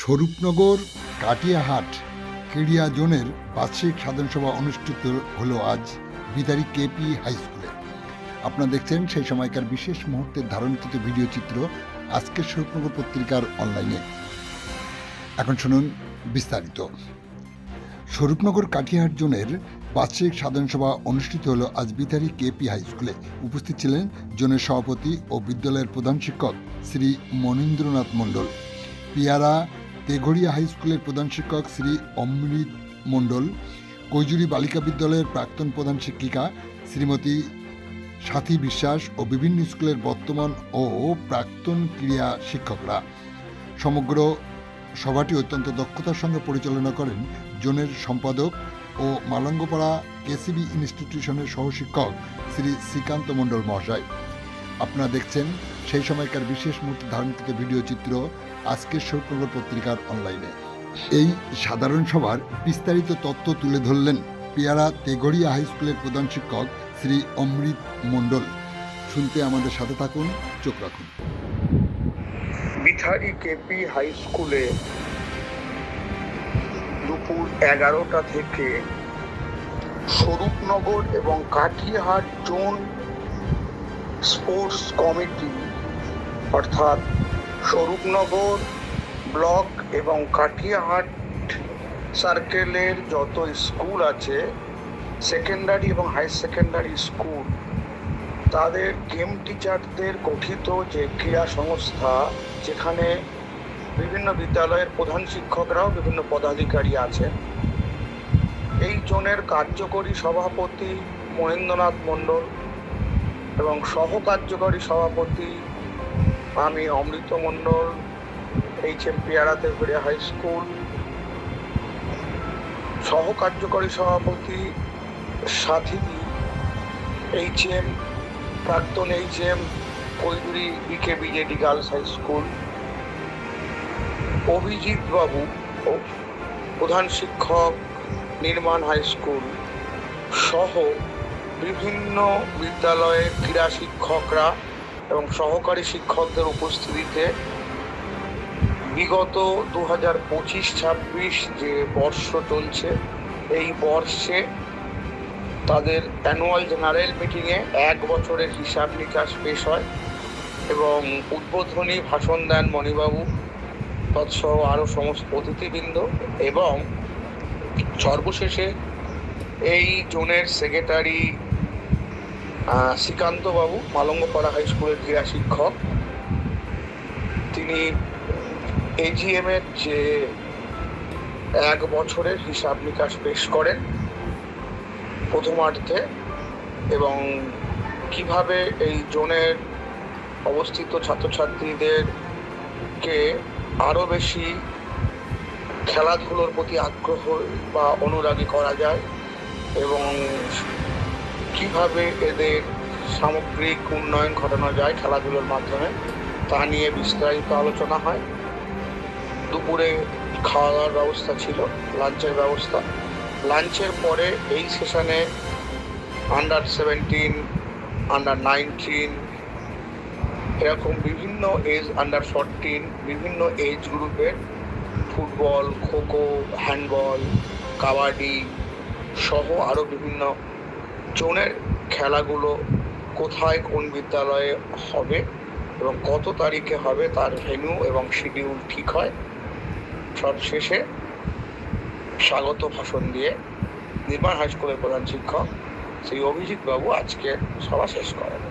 স্বরূপনগর কাটিয়াহাট ক্রীড়া জোনের বার্ষিক সাধারণ সভা অনুষ্ঠিত হলো আজ বিতারি কেপি হাই স্কুলে। আপনারা দেখছেন সেই সময়কার বিশেষ মুহূর্তের ধারণকৃত ভিডিও চিত্র আজকের স্বরূপনগর পত্রিকার অনলাইনে। এখন শুনুন বিস্তারিত। স্বরূপনগর কাটিয়াহাট জোনের বার্ষিক সাধারণ সভা অনুষ্ঠিত হলো আজ বিতারি কেপি হাই স্কুলে। উপস্থিত ছিলেন জোনের সভাপতি ও বিদ্যালয়ের প্রধান শিক্ষক শ্রী মনীন্দ্রনাথ মণ্ডল, পিয়ারা তেঘড়িয়া হাই স্কুলের প্রধান শিক্ষক শ্রী অমৃত মণ্ডল, কৈজুরি বালিকা বিদ্যালয়ের প্রাক্তন প্রধান শিক্ষিকা শ্রীমতী সাথী বিশ্বাস ও বিভিন্ন স্কুলের বর্তমান ও প্রাক্তন ক্রীড়া শিক্ষকরা। সমগ্র সভাটি অত্যন্ত দক্ষতার সঙ্গে পরিচালনা করেন জোনের সম্পাদক ও মালঙ্গপাড়া কেসিবি ইনস্টিটিউশনের সহশিক্ষক শ্রী শ্রীকান্ত মণ্ডল মহাশয়। আপনারা দেখছেন সেই সময়কার বিশেষ মুহূর্তে ধারণকৃত ভিডিও চিত্র আজকের স্বরূপনগর পত্রিকার অনলাইনে। এই সাধারণ সভার বিস্তারিত তথ্য তুলে ধরলেন পিয়ারা তেঘড়িয়া হাই স্কুলের প্রধান শিক্ষক শ্রী অমৃত মণ্ডল। শুনতে আমাদের সাথে থাকুন, চোখ রাখুন। বিতারি কেপি হাই স্কুলে দুপুর 11টা থেকে স্বরূপনগর এবং কাটিয়াহাট জোন স্পোর্টস কমিটি অর্থাৎ স্বরূপনগর ব্লক এবং কাটিয়াহাট সার্কেলের যত স্কুল আছে, সেকেন্ডারি এবং হাই সেকেন্ডারি স্কুল, তাদের গেম টিচারদের গঠিত যে ক্রীড়া সংস্থা, যেখানে বিভিন্ন বিদ্যালয়ের প্রধান শিক্ষকরাও বিভিন্ন পদাধিকারী আছেন, এই জোনের কার্যকরী সভাপতি মনীন্দ্রনাথ মণ্ডল এবং সহ কার্যকরী সভাপতি আমি অমৃত মণ্ডল, HM পিয়ারা তেঘড়িয়া হাই স্কুল, সহ কার্যকরী সভাপতি সাথী HM প্রাক্তন HM Kaijuri BKBJD girls high school, Abhijit babu প্রধান শিক্ষক নির্মাণ হাই স্কুল সহ বিভিন্ন বিদ্যালয়ের ক্রীড়া শিক্ষকরা এবং সহকারী শিক্ষকদের উপস্থিতিতে বিগত 2025-26 যে বর্ষ চলছে, এই বর্ষে তাদের অ্যানুয়াল জেনারেল মিটিংয়ে 1 বছরের হিসাব নিকাশ পেশ হয় এবং উদ্বোধনী ভাষণ দেন মণিবাবু তৎসহ আরও সমস্ত অতিথিবৃন্দ। এবং সর্বশেষে এই জোনের সেক্রেটারি শ্রীকান্ত বাবু, মালঙ্গপাড়া হাই স্কুলের ক্রীড়া শিক্ষক, তিনি AGM এর যে 1 বছরের হিসাব নিকাশ পেশ করেন প্রথমার্ধে এবং কিভাবে এই জোনের অবস্থিত ছাত্রছাত্রীদেরকে আরও বেশি খেলাধুলোর প্রতি আগ্রহ বা অনুরাগী করা যায় এবং কিভাবে এদের সামগ্রিক উন্নয়ন ঘটানো যায় খেলাধুলোর মাধ্যমে, তা নিয়ে বিস্তারিত আলোচনা হয়। দুপুরে খাওয়া দাওয়ার ব্যবস্থা ছিল, লাঞ্চের ব্যবস্থা। লাঞ্চের পরে এই সেশনে আন্ডার 17, আন্ডার 19, এরকম বিভিন্ন এজ, আন্ডার 14, বিভিন্ন এজ গ্রুপের ফুটবল, খোখো, হ্যান্ডবল, কাবাডি সহ আরও বিভিন্ন জোনের খেলাগুলো কোথায় কোন বিদ্যালয়ে হবে এবং কত তারিখে হবে তার ভেন্যু এবং শিডিউল ঠিক হয়। সবশেষে স্বাগত ভাষণ দিয়ে নির্মাণ হাই স্কুলের প্রধান শিক্ষক শ্রী অভিজিৎ বাবু আজকে সভা শেষ করেন।